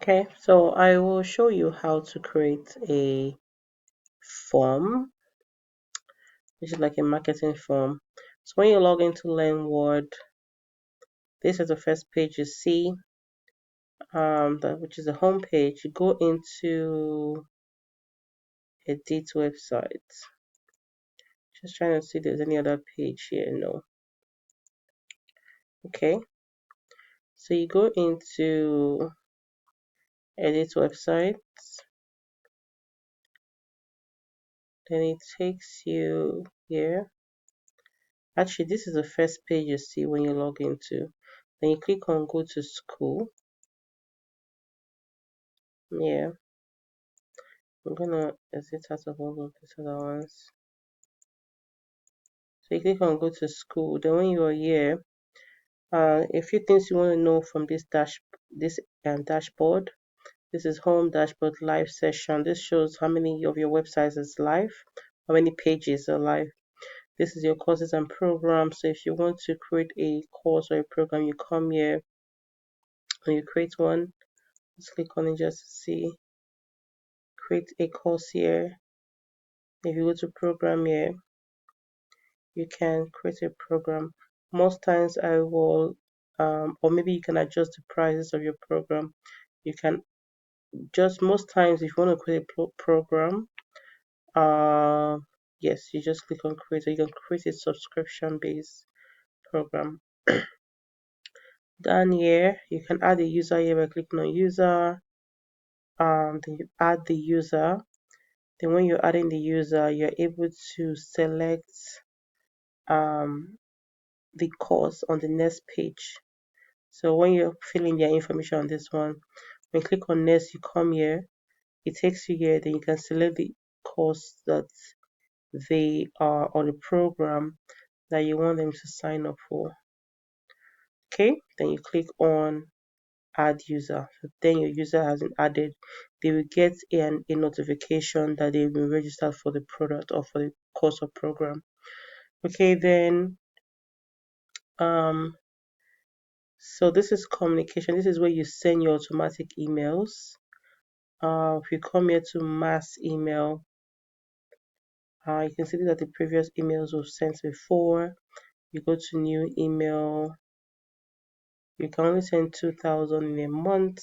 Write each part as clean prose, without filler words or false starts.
Okay, so I will show you how to create a form, which is like a marketing form. So when you log into LearnWord, this is the first page you see, which is the home page. You go into Edit website. Just trying to see if there's any other page here. No. Okay, so you go into Edit website, then it takes you here. Actually, this is the first page you see when you log into. Then you click on Go to School. Yeah, I'm gonna exit out of all of these other ones. So you click on Go to School. Then when you are here, a few things you want to know from this dashboard. This is Home Dashboard Live Session. This shows how many of your websites is live, how many pages are live. This is your courses and programs. So if you want to create a course or a program, you come here and you create one. Just click on it just to see. Create a course here. If you go to program here, you can create a program. Most times I will, or maybe you can adjust the prices of your program. You can just, most times if you want to create a program, uh, yes, you just click on create. You can create a subscription based program. Down here, you can add a user here by clicking on user. Then you add the user. Then when you're adding the user, you're able to select um, the course on the next page. So when you're filling their information on this one, when you click on next, you come here, it takes you here, then you can select the course that they are on the program that you want them to sign up for. Okay, then you click on add user. So then your user has been added. They will get a notification that they've been registered for the product or for the course or program. Okay, then so this is communication. This is where you send your automatic emails. If you come here to mass email, you can see that the previous emails were sent before. You go to new email. You can only send 2,000 in a month.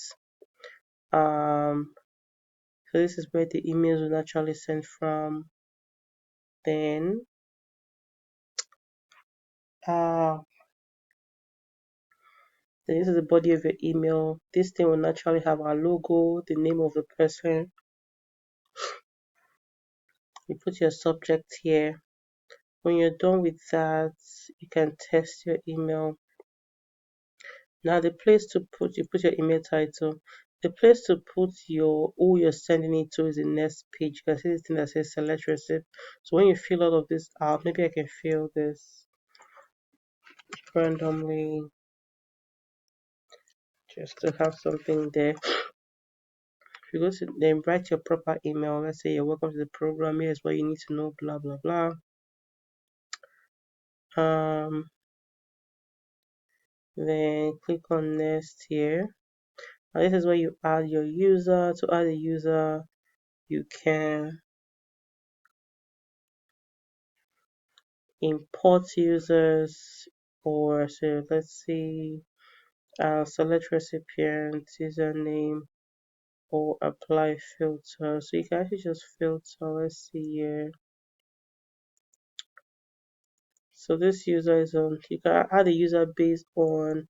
So this is where the emails will naturally send from. Then uh, this is the body of your email. This thing will naturally have our logo, the name of the person. You put your subject here. When you're done with that, you can test your email. Now the place to put, you put your email title. The place to put your who you're sending it to is the next page. You can see this thing that says select receipt. So when you fill all of this out, maybe I can fill this randomly just to have something there. If you go to then write your proper email, let's say you're welcome to the program, here's what you need to know, blah blah blah. Then click on next here. Now this is where you add your user. To add a user, you can import users, or so let's see, select recipient, username, or apply filter. So you can actually just filter. Let's see here. So this user is on, you can add a user based on,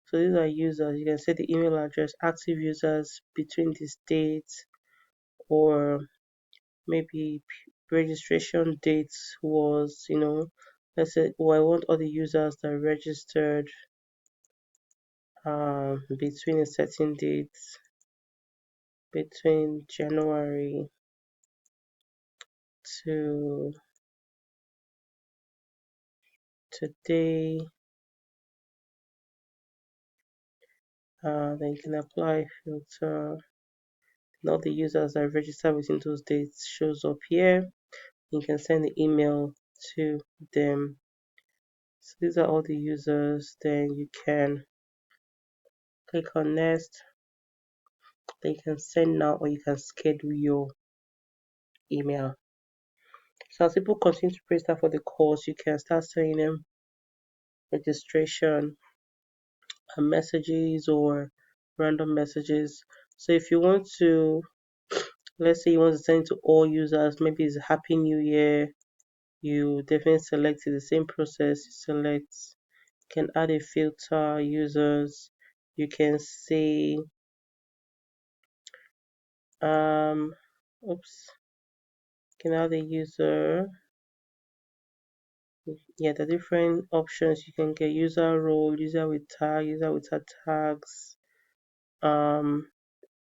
so these are users. You can set the email address, active users between these dates, or maybe registration dates was, let's say, oh, I want all the users that registered between a certain date, between January to today. Then you can apply filter. And all the users that registered within those dates shows up here. You can send the email to them. So these are all the users. Then you can click on next. Then you can send now or you can schedule your email. So as people continue to register for the course, you can start sending them registration messages or random messages. So if you want to, let's say you want to send it to all users, maybe it's Happy New Year, you definitely select it, the same process. You select, you can add a filter, users, you can say, um, oops, you can add a user. Yeah, the different options you can get: user role, user with tag, user without tags, um,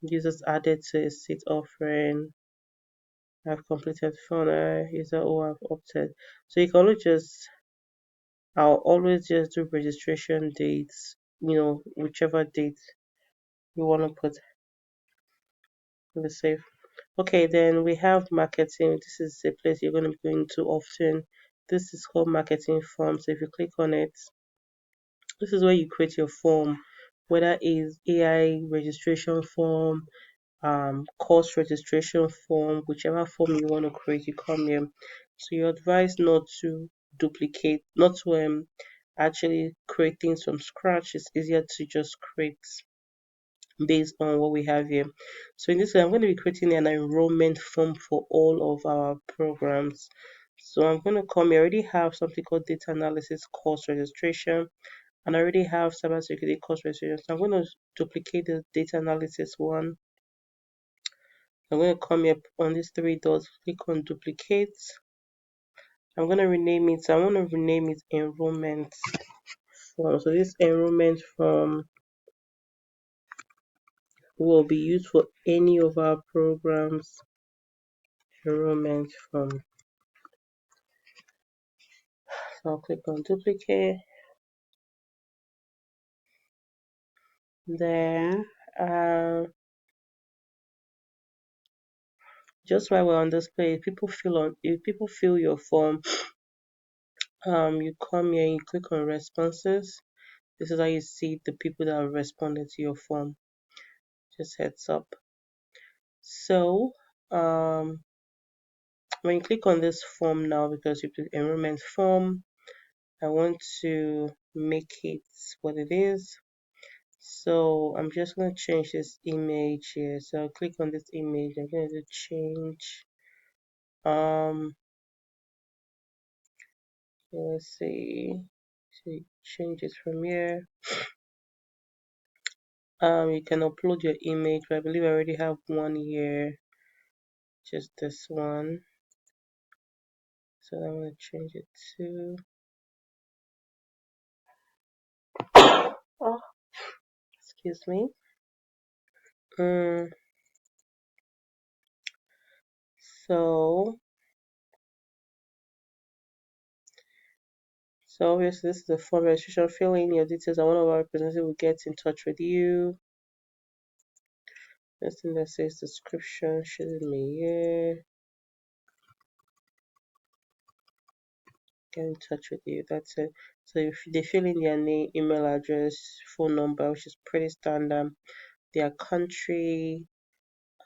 users added to a seat offering, I've completed funnel, user who have opted. So you can always just, I'll always just do registration dates, whichever date you want to put in the save. Okay, then we have marketing. This is a place you're going to be going to often. This is called marketing form. So if you click on it, this is where you create your form, whether it's AI registration form, course registration form, whichever form you want to create, you come here. So you're advised not to duplicate, not to actually create things from scratch. It's easier to just create based on what we have here. So in this way, I'm going to be creating an enrollment form for all of our programs. So I'm going to come here. I already have something called data analysis course registration, and I already have cybersecurity course registration. So I'm going to duplicate the data analysis one. I'm going to come here on these three dots, click on duplicate. I'm going to rename it. So I want to rename it enrollment form. So this enrollment form will be used for any of our programs. Enrollment form. So I'll click on duplicate. Then just while we're on this page, if people fill your form, you come here, you click on responses. This is how you see the people that have responded to your form. Just heads up. So when you click on this form now, because you put enrollment form, I want to make it what it is. So I'm just going to change this image here. So I'll click on this image. I'm going to change. Let's see. So you change it from here. You can upload your image, but I believe I already have one here. Just this one. So I'm going to change it to. Oh, excuse me. Mm, so So obviously this is a form registration. Fill in your details and one of our representatives will get in touch with you. This thing that says description, shouldn't me here. Get in touch with you. That's it. So if they fill in their name, email address, phone number, which is pretty standard. Their country,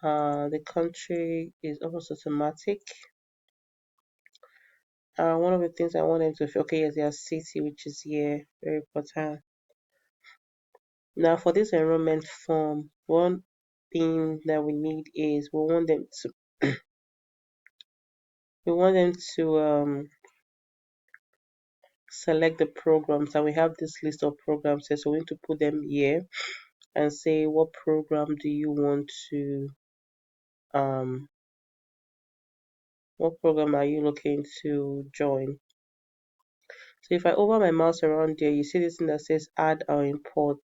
the country is almost automatic. One of the things I want them to fill, okay, is their city, which is here, very important. Now for this enrollment form, one thing that we need is we want them to select the programs, and we have this list of programs here, so we need to put them here and say what program do you want to um what program are you looking to join. So if I hover my mouse around there, you see this thing that says add or import.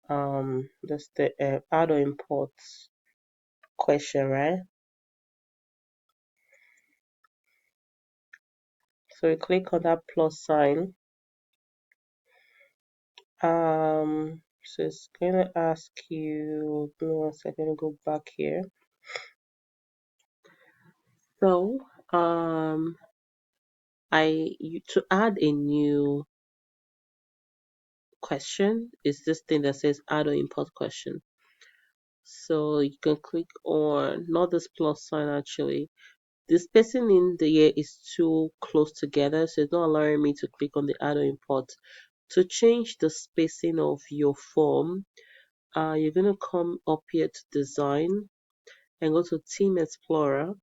That's the add or import question, right? So you click on that plus sign. So it's gonna ask you, give me 1 second, go back here. So to add a new question is this thing that says add or import question. So you can click on, not this plus sign actually. The spacing in the year is too close together, so it's not allowing me to click on the add or import. To change the spacing of your form, you're going to come up here to design and go to Theme Explorer.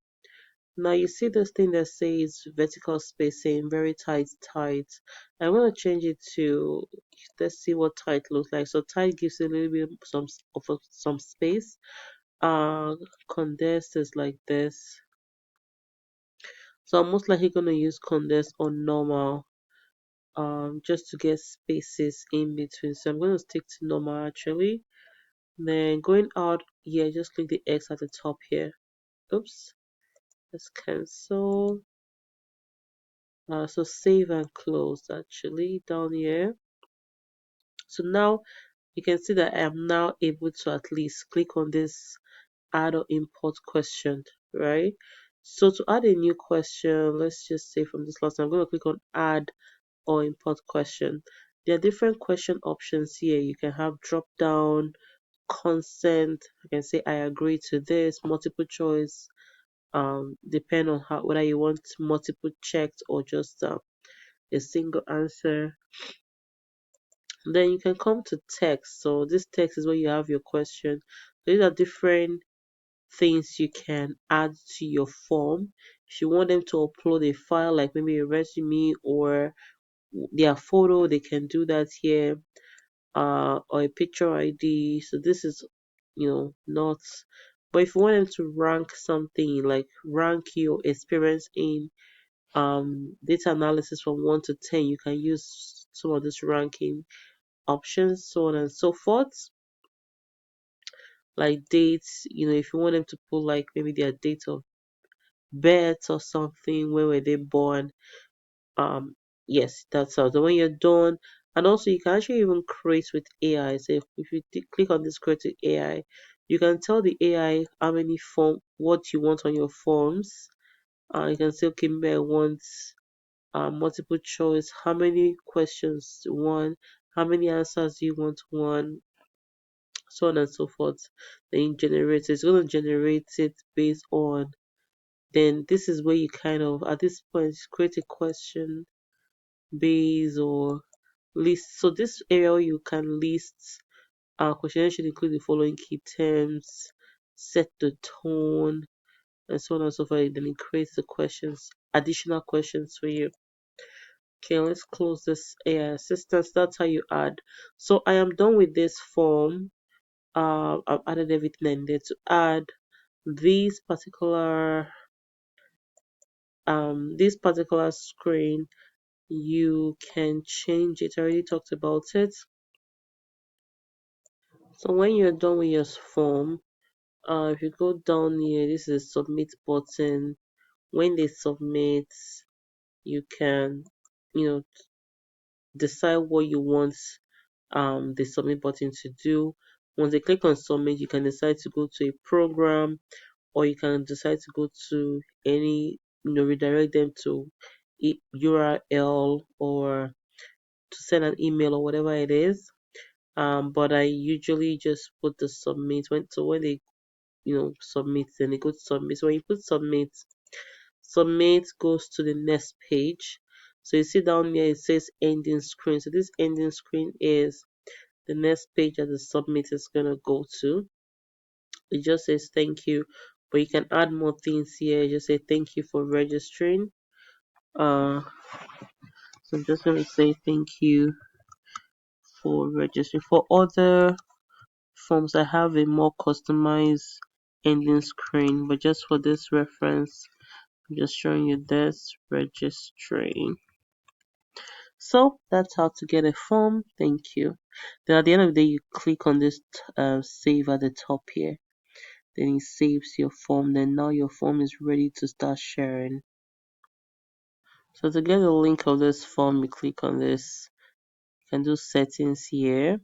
Now you see this thing that says vertical spacing, very tight, tight. I'm going to change it to, let's see what tight looks like. So tight gives a little bit some space. Condensed is like this. So I'm most likely going to use condensed or normal, just to get spaces in between. So I'm going to stick to normal actually. Then going out here, just click the X at the top here. Oops, let's cancel. So save and close actually down here. So now you can see that I am now able to at least click on this add or import question, right? So to add a new question, let's just say from this last, I'm going to click on add or import question. There are different question options here. You can have drop down, consent. I can say I agree to this, multiple choice. Depend on how, whether you want multiple checked or just a single answer. Then you can come to text. So this text is where you have your question. These are different things you can add to your form. If you want them to upload a file like maybe a resume or their photo, they can do that here. Or a picture ID. So this is, not. But if you want them to rank something, like rank your experience in data analysis from 1 to 10, you can use some of this ranking options, so on and so forth. Like dates, if you want them to put like maybe their date of birth or something, where were they born, yes, that's how. So when you're done, and also you can actually even create with AI. So if you click on this create with AI, you can tell the AI how many form, what you want on your forms. You can say, okay, maybe I want multiple choice, how many questions you want, how many answers you want one, so on and so forth. Then generate it. It's going to generate it based on, then this is where you kind of at this point create a question base or list. So this area where you can list questionnaire should include the following key terms, set the tone, and so on and so forth. Then it creates the questions, additional questions for you. Okay, let's close this AI assistant. That's how you add. So I am done with this form. I've added everything I needed to add. This particular screen, you can change it. I already talked about it. So when you're done with your form, if you go down here, this is a submit button. When they submit, you can, you know, decide what you want the submit button to do. Once they click on submit, you can decide to go to a program, or you can decide to go to any, redirect them to URL or to send an email or whatever it is. But I usually just put the submit when they submit, then they go to submit. So when you put submit, submit goes to the next page. So you see down here it says ending screen. So this ending screen is the next page that the submit is gonna go to. It just says thank you, but you can add more things here. Just say thank you for registering. So I'm just gonna say thank you for registering. For other forms, I have a more customized ending screen, but just for this reference, I'm just showing you this registering. So that's how to get a form. Thank you. Then at the end of the day, you click on this save at the top here. Then it saves your form. Then now your form is ready to start sharing. So to get the link of this form, you click on this. You can do settings here.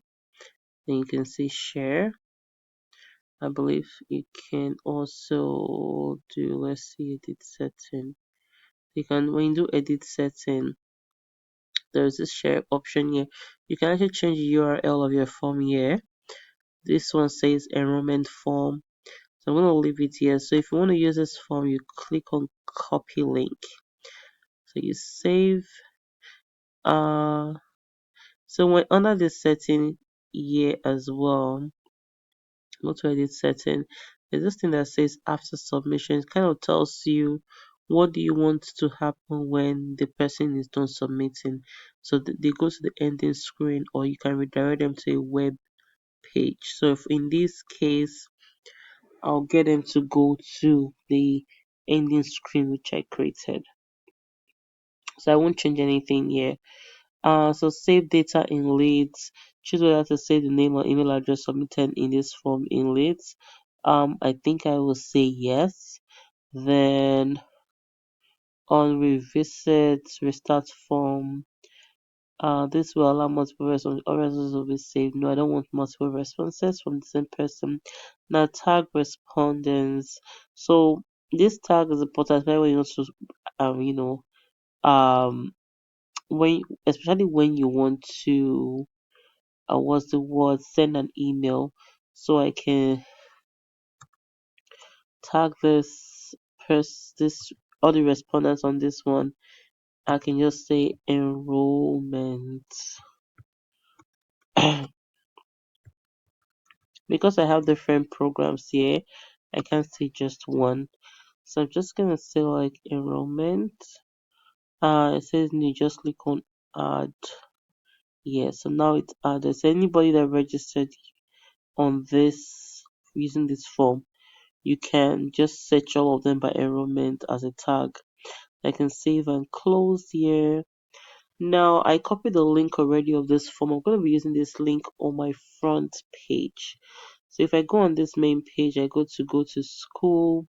Then you can see share. I believe you can also do, let's see, edit setting. You can, when you do edit setting, there's this share option here. You can actually change the URL of your form here. This one says enrollment form. So I'm going to leave it here. So if you want to use this form, you click on copy link. So you save. Uh, so when under the setting here as well, go to edit setting. There's this thing that says after submission. It kind of tells you what do you want to happen when the person is done submitting. So they go to the ending screen, or you can redirect them to a web page. So if in this case, I'll get them to go to the ending screen which I created. So I won't change anything here. So save data in leads. Choose whether to save the name or email address submitted in this form in leads. I think I will say yes. Then on revisit, restart form. This will allow multiple responses. All responses will be saved. No, I don't want multiple responses from the same person. Now tag respondents. So this tag is important when you want to, um, when especially when you want to, what's the word? Send an email. So I can tag this all the respondents on this one. I can just say enrollment. Because I have different programs here, I can't say just one. So I'm just gonna say like enrollment. It says new, just click on add. Yeah, so now it's added. So anybody that registered on this using this form, you can just search all of them by enrollment as a tag. I can save and close here. Now I copied the link already of this form. I'm going to be using this link on my front page. So if I go on this main page, I go to school.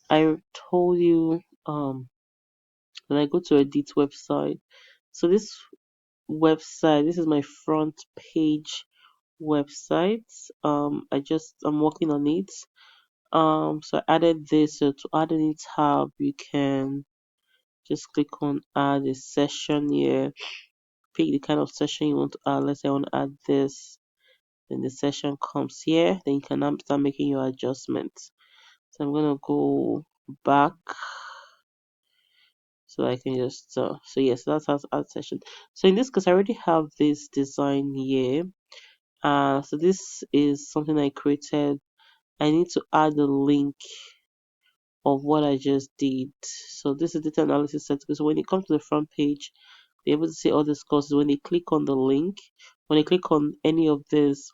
I told you then I go to Edit website. So this website, this is my front page website. I'm working on it. So I added this. So to add any tab, you can just click on add a session here. Pick the kind of session you want to add. Let's say I want to add this. Then the session comes here. Then you can now start making your adjustments. So I'm gonna go back so I can just so yes, that's how to add session. So in this case, I already have this design here. So this is something I created. I need to add the link of what I just did. So this is data analysis set. So when it comes to the front page, they're able to see all these courses. When they click on the link, when they click on any of this,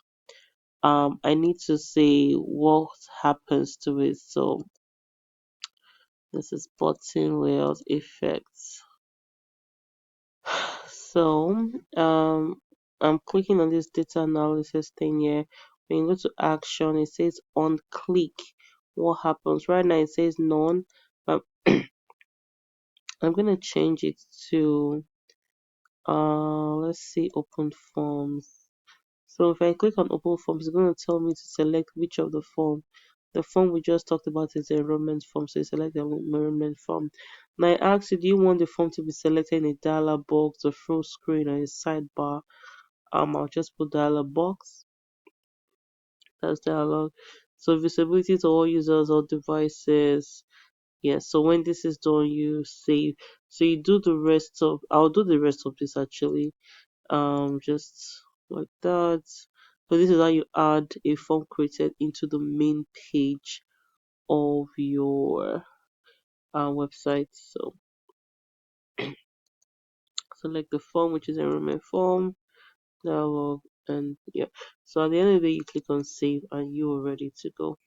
I need to say what happens to it. So this is button layout effects. So I'm clicking on this data analysis thing here. When you go to action, it says on click. What happens? Right now it says none. Um, I'm gonna change it to let's see, open forms. So if I click on open forms, it's going to tell me to select which of the form. The form we just talked about is the enrollment form, so you select the enrollment form. Now I ask you, do you want the form to be selected in a dialog box, a full screen, or a sidebar? I'll just put dialog box. That's dialog. So visibility to all users or devices. Yes, so when this is done, you save. So you do the rest of, I'll do the rest of this actually. Just like that. So this is how you add a form created into the main page of your website. So select the form, which is enrollment form, dialog, and yeah. So at the end of the day, you click on save and you are ready to go.